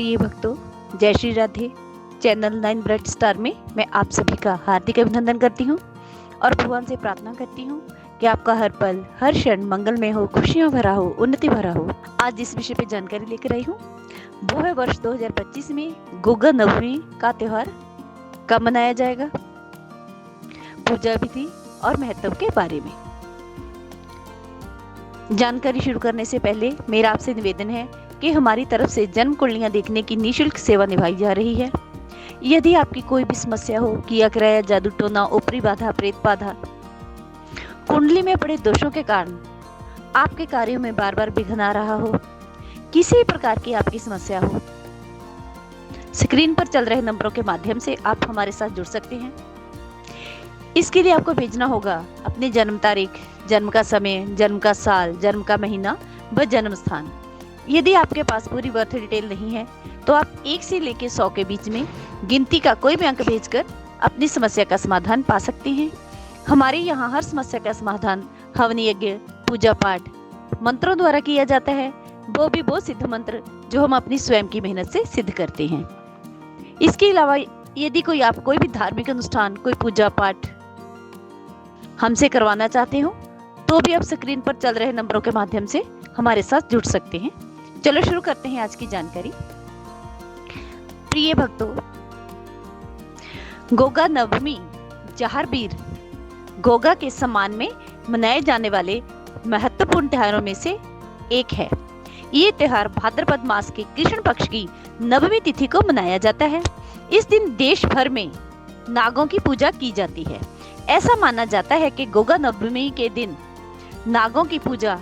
प्रिय भक्तों, जय Shri Radhe. Channel 9 bright star में मैं आप सभी का हार्दिक अभिनंदन करती हूँ और भगवान से प्रार्थना करती हूँ कि आपका हर पल हर क्षण मंगलमय हो, खुशियाँ भरा हो, उन्नति भरा हो। आज इस विषय पे जानकारी लेकर आई हूँ, वो है वर्ष 2025 में गोगा नवमी का त्योहार कब मनाया जाएगा, पूजा विधि और महत्व के बारे में। जानकारी शुरू करने से पहले मेरा आपसे निवेदन है कि हमारी तरफ से जन्म कुंडलियां देखने की निःशुल्क सेवा निभाई जा रही है। यदि आपकी कोई भी समस्या हो, किया कराया जादू टोना, ऊपरी बाधा, प्रेत बाधा, कुंडली में पड़े दोषों के कारण आपके कार्यों में बार बार विघ्न आ रहा हो, किसी प्रकार की आपकी समस्या हो, स्क्रीन पर चल रहे नंबरों के माध्यम से आप हमारे साथ जुड़ सकते हैं। इसके लिए आपको भेजना होगा अपनी जन्म तारीख, जन्म का समय, जन्म का साल, जन्म का महीना व जन्म स्थान। यदि आपके पास पूरी बर्थ डिटेल नहीं है तो आप 1 से लेकर 100 के बीच में गिनती का कोई भी अंक भेजकर अपनी समस्या का समाधान पा सकते हैं। हमारे यहाँ हर समस्या का समाधान हवन यज्ञ, पूजा पाठ, मंत्रों द्वारा किया जाता है, वो भी वो सिद्ध मंत्र जो हम अपनी स्वयं की मेहनत से सिद्ध करते हैं। इसके अलावा यदि कोई भी धार्मिक अनुष्ठान, कोई पूजा पाठ हमसे करवाना चाहते हो तो भी आप स्क्रीन पर चल रहे नंबरों के माध्यम से हमारे साथ जुड़ सकते हैं। चलो शुरू करते हैं आज की जानकारी। प्रिय भक्तों, गोगा नवमी जहारबीर गोगा के सम्मान में मनाए जाने वाले महत्वपूर्ण त्योहारों में से एक है। ये त्योहार भाद्रपद मास के कृष्ण पक्ष की नवमी तिथि को मनाया जाता है। इस दिन देश भर में नागों की पूजा की जाती है। ऐसा माना जाता है कि गोगा नवमी के दिन नागों की पूजा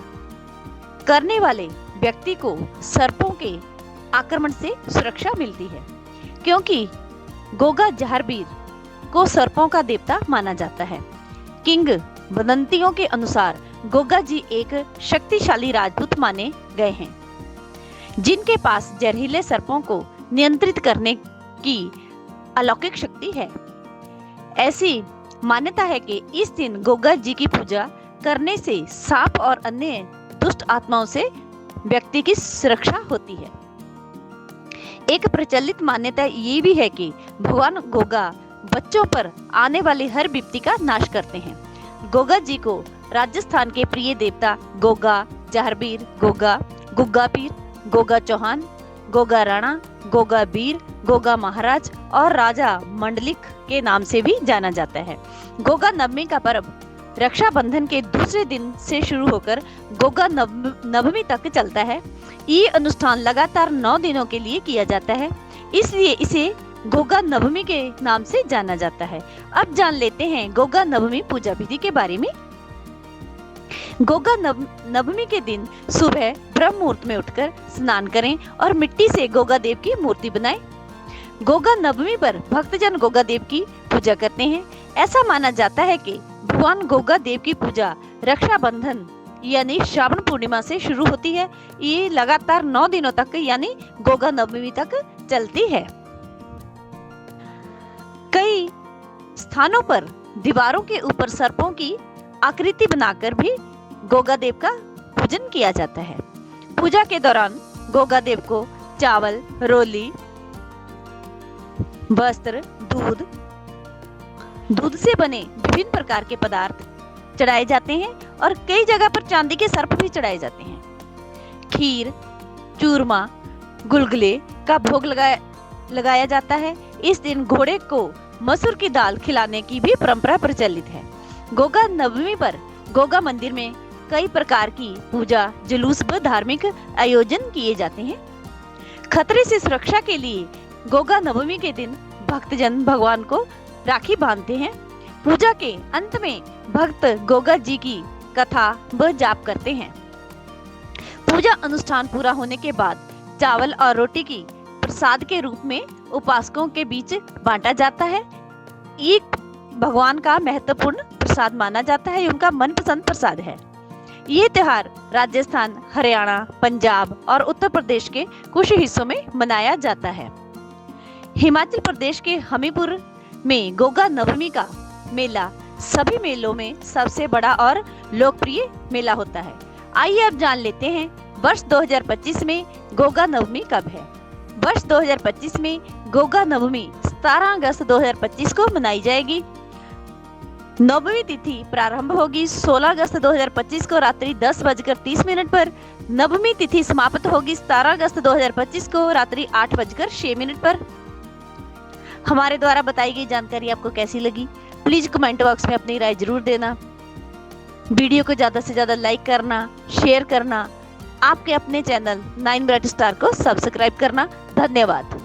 करने वाले व्यक्ति को सर्पों के आक्रमण से सुरक्षा मिलती है, क्योंकि गोगा जहारबीर को सर्पों का देवता माना जाता है। किंवदंतियों के अनुसार गोगा जी एक शक्तिशाली राजपूत माने गए हैं, जिनके पास जहरीले सर्पों को नियंत्रित करने की अलौकिक शक्ति है। ऐसी मान्यता है कि इस दिन गोगा जी की पूजा करने से सांप और अन्य दुष्ट आत्माओं से व्यक्ति की सुरक्षा होती है। एक प्रचलित मान्यता ये भी है कि भगवान गोगा बच्चों पर आने वाली हर विपत्ति का नाश करते हैं। गोगा जी को राजस्थान के प्रिय देवता गोगा जहारबीर, गोगा, गुग्गा पीर, गोगा चौहान, गोगा राणा, गोगा बीर, गोगा महाराज और राजा मंडलिक के नाम से भी जाना जाता है। गोगा नवमी का पर्व रक्षाबंधन के दूसरे दिन से शुरू होकर गोगा नवमी तक चलता है। ये अनुष्ठान लगातार 9 दिनों के लिए किया जाता है, इसलिए इसे गोगा नवमी के नाम से जाना जाता है। अब जान लेते हैं गोगा नवमी पूजा विधि के बारे में। गोगा नवमी के दिन सुबह ब्रह्म मुहूर्त में उठकर स्नान करें और मिट्टी से गोगा देव की मूर्ति बनाएं। गोगा नवमी पर भक्तजन गोगा देव की पूजा करते हैं। ऐसा माना जाता है कि भगवान गोगा देव की पूजा रक्षाबंधन यानी श्रावण पूर्णिमा से शुरू होती है। ये लगातार 9 दिनों तक यानी गोगा नवमी तक चलती है। कई स्थानों पर दीवारों के ऊपर सर्पों की आकृति बनाकर भी गोगा देव का पूजन किया जाता है। पूजा के दौरान गोगा देव को चावल, रोली, वस्त्र, दूध से बने विभिन्न प्रकार के पदार्थ चढ़ाए जाते हैं और कई जगह पर चांदी के सर्प भी चढ़ाए जाते हैं। खीर, चूरमा, गुलगुले का भोग लगाया जाता है। इस दिन घोड़े को मसूर की दाल खिलाने की भी परंपरा प्रचलित है। गोगा नवमी पर गोगा मंदिर में कई प्रकार की पूजा, जुलूस व धार्मिक आयोजन किए जाते हैं। खतरे से सुरक्षा के लिए गोगा नवमी के दिन भक्तजन भगवान को राखी बांधते हैं। पूजा के अंत में भक्त गोगा जी की कथा व जाप करते हैं। पूजा अनुष्ठान पूरा होने के बाद चावल और रोटी की प्रसाद के रूप में उपासकों के बीच बांटा जाता है। ये भगवान का महत्वपूर्ण प्रसाद माना जाता है, उनका मनपसंद प्रसाद है। ये त्योहार राजस्थान, हरियाणा, पंजाब और उत्तर प्रदेश के कुछ हिस्सों में मनाया जाता है। हिमाचल प्रदेश के हमीरपुर में गोगा नवमी का मेला सभी मेलों में सबसे बड़ा और लोकप्रिय मेला होता है। आइए अब जान लेते हैं वर्ष 2025 में गोगा नवमी कब है। वर्ष 2025 में गोगा नवमी 17 अगस्त 2025 को मनाई जाएगी। नवमी तिथि प्रारंभ होगी 16 अगस्त 2025 को रात्रि 10:30 पर। नवमी तिथि समाप्त होगी 17 अगस्त 2025 को रात्रि 8:06 पर। हमारे द्वारा बताई गई जानकारी आपको कैसी लगी, प्लीज कमेंट बॉक्स में अपनी राय जरूर देना। वीडियो को ज्यादा से ज्यादा लाइक करना, शेयर करना, आपके अपने चैनल 9 ब्राइट स्टार को सब्सक्राइब करना। धन्यवाद।